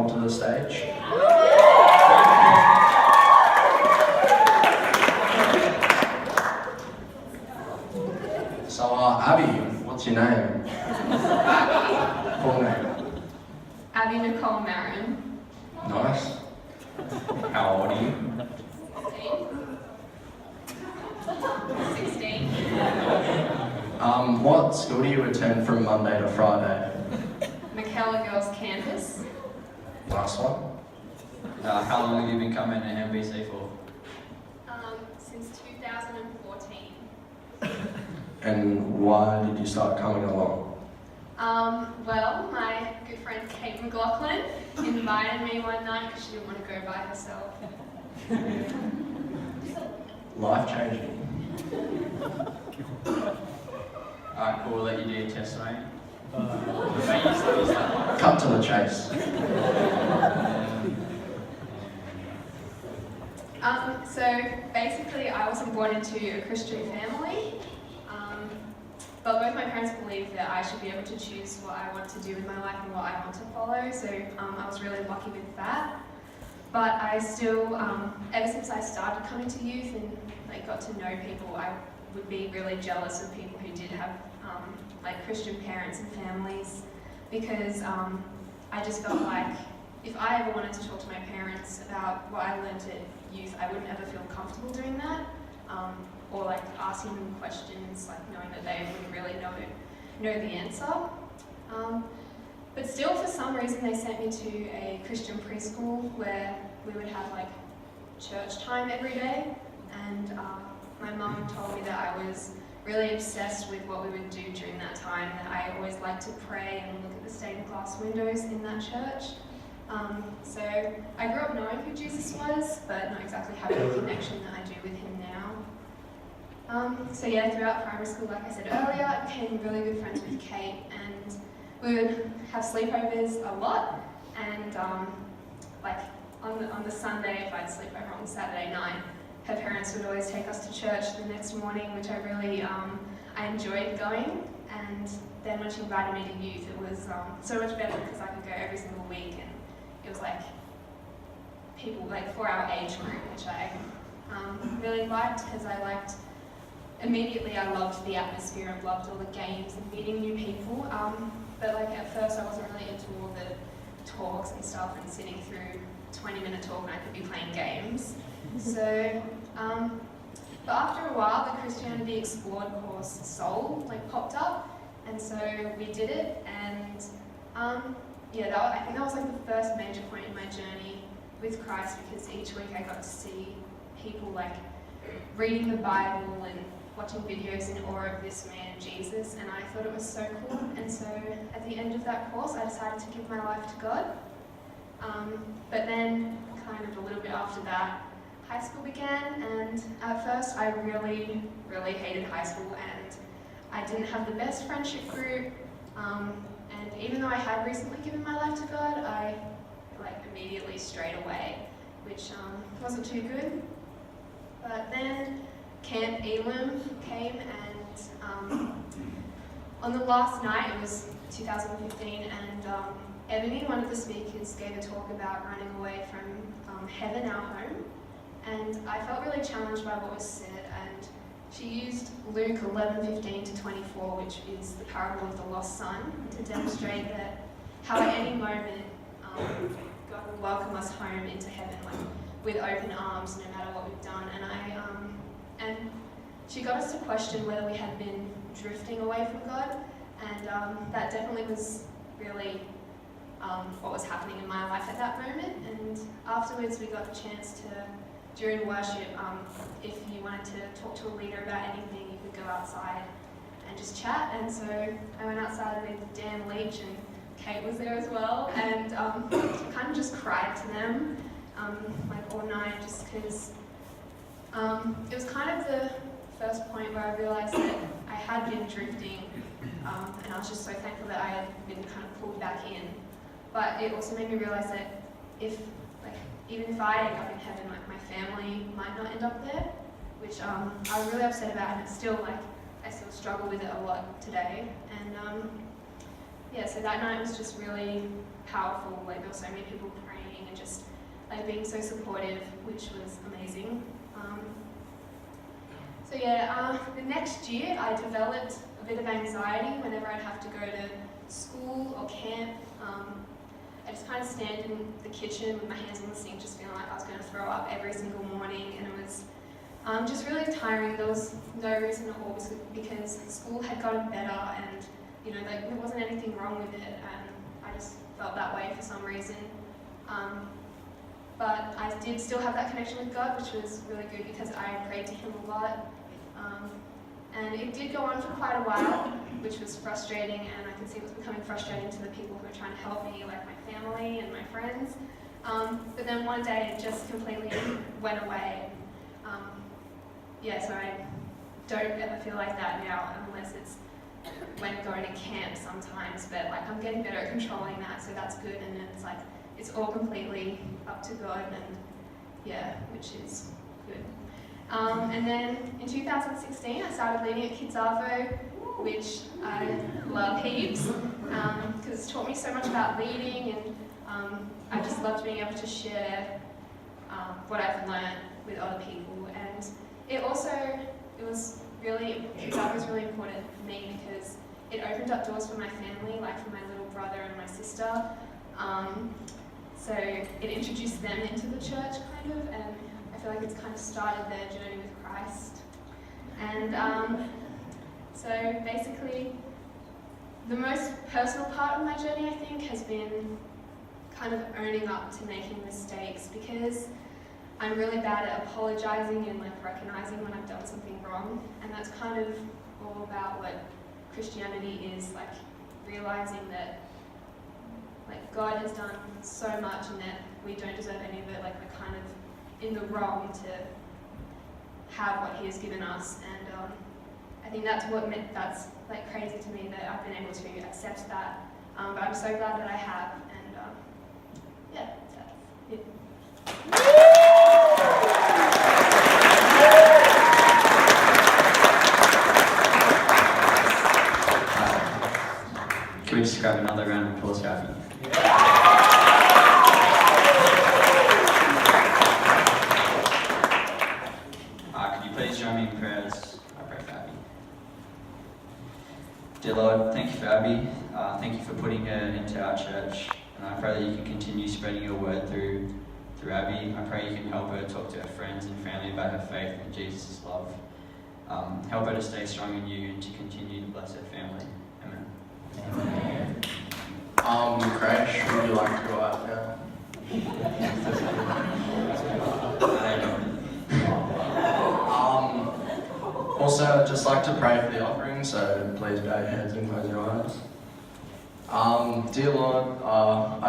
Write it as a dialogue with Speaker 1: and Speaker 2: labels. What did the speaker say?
Speaker 1: onto the stage? So, Abbey, what's your name? Full name?
Speaker 2: Abbey Nicole Marin.
Speaker 1: Nice. How old are you?
Speaker 2: 16.
Speaker 1: What school do you attend from Monday to Friday?
Speaker 2: McKellar Girls Campus.
Speaker 1: Last one.
Speaker 3: How long have you been coming to MBC for?
Speaker 2: Since 2014.
Speaker 1: And why did you start coming along?
Speaker 2: Well, my good friend Kate McLaughlin invited me one night because she didn't want to go by herself.
Speaker 1: Life changing.
Speaker 3: Alright, cool, we'll let you do your testimony.
Speaker 1: Cut to the chase.
Speaker 2: So basically I wasn't born into a Christian family, but both my parents believe that I should be able to choose what I want to do in my life and what I want to follow, so I was really lucky with that. But I still, ever since I started coming to youth and got to know people, I would be really jealous of people who did have Christian parents and families, because I just felt like if I ever wanted to talk to my parents about what I learned at youth, I wouldn't ever feel comfortable doing that, or asking them questions, knowing that they wouldn't really know the answer. But still, for some reason, they sent me to a Christian preschool where we would have church time every day, and my mum told me that I was really obsessed with what we would do during that time, that I always liked to pray and look at the stained glass windows in that church. So I grew up knowing who Jesus was, but not exactly having the connection that I do with him now. So yeah, throughout primary school, like I said earlier, I became really good friends with Kate, and we would have sleepovers a lot, and on the Sunday, if I'd sleep over on Saturday night, her parents would always take us to church the next morning, which I really I enjoyed going. And then when she invited me to youth, it was so much better because I could go every single week, and it was people for our age group, which I really liked, because immediately I loved the atmosphere and loved all the games and meeting new people. But at first I wasn't really into all the talks and stuff and sitting through 20-minute talk when I could be playing games. So, but after a while, the Christianity Explored course Soul popped up, and so we did it, and I think that was the first major point in my journey with Christ, because each week I got to see people reading the Bible and watching videos in awe of this man Jesus, and I thought it was so cool. And so at the end of that course, I decided to give my life to God. But then, kind of a little bit after that, high school began, and at first I really, really hated high school, and I didn't have the best friendship group, and even though I had recently given my life to God, I immediately strayed away, which wasn't too good. But then Camp Elam came, and on the last night, it was 2015, and Ebony, one of the speakers, gave a talk about running away from heaven, our home, and I felt really challenged by what was said, and she used Luke 11:15-24, which is the parable of the lost son, to demonstrate that how at any moment God will welcome us home into heaven with open arms, no matter what we've done. And she got us to question whether we had been drifting away from God, and that definitely was really what was happening in my life at that moment. And afterwards we got the chance to, during worship, if you wanted to talk to a leader about anything, you could go outside and just chat. And so I went outside with Dan Leach, and Kate was there as well, and kind of just cried to them all night, just because it was kind of the first point where I realised that I had been drifting, and I was just so thankful that I had been kind of pulled back in. But it also made me realise that even if I end up in heaven, my family might not end up there, which I was really upset about, and it's still I still struggle with it a lot today. And so that night was just really powerful. Like there were so many people praying and just like being so supportive, which was amazing. The next year I developed a bit of anxiety whenever I'd have to go to school or camp. I just kind of stand in the kitchen with my hands on the sink, just feeling like I was going to throw up every single morning, and it was just really tiring. There was no reason at all because school had gotten better, and like there wasn't anything wrong with it, and I just felt that way for some reason. But I did still have that connection with God, which was really good because I prayed to Him a lot. And it did go on for quite a while, which was frustrating, and I could see it was becoming frustrating to the people who were trying to help me, like my family and my friends. But then one day it just completely went away. So I don't ever feel like that now, unless it's when going to camp sometimes, but like I'm getting better at controlling that, so that's good, and then it's like, it's all completely up to God, and which is good. And then in 2016, I started leading at Kids Arvo, which I love heaps, because it's taught me so much about leading, and I just loved being able to share what I've learned with other people. And Kids Arvo was really important for me because it opened up doors for my family, like for my little brother and my sister. So it introduced them into the church, kind of, and I feel like it's kind of started their journey with Christ. And so basically, the most personal part of my journey, I think, has been kind of owning up to making mistakes, because I'm really bad at apologizing and like recognizing when I've done something wrong, and that's kind of all about what Christianity is, like realizing that like God has done so much and that we don't deserve any of it, like we're kind of in the wrong to have what He has given us. And I think that's that's like crazy to me, that I've been able to accept that. But I'm so glad that I have, and that's it.
Speaker 3: Can we just grab another round of applause for Abbey? Could you please join me in prayers? I pray for Abbey. Dear Lord, thank you for Abbey. Thank you for putting her into our church. And I pray that you can continue spreading your word through Abbey. I pray you can help her talk to her friends and family about her faith and Jesus' love. Help her to stay strong in you and to continue to bless her family. Amen.
Speaker 1: Crash, would you like to go out now? Also, I'd just like to pray for the offering, so please bow your heads and close your eyes. Dear Lord, I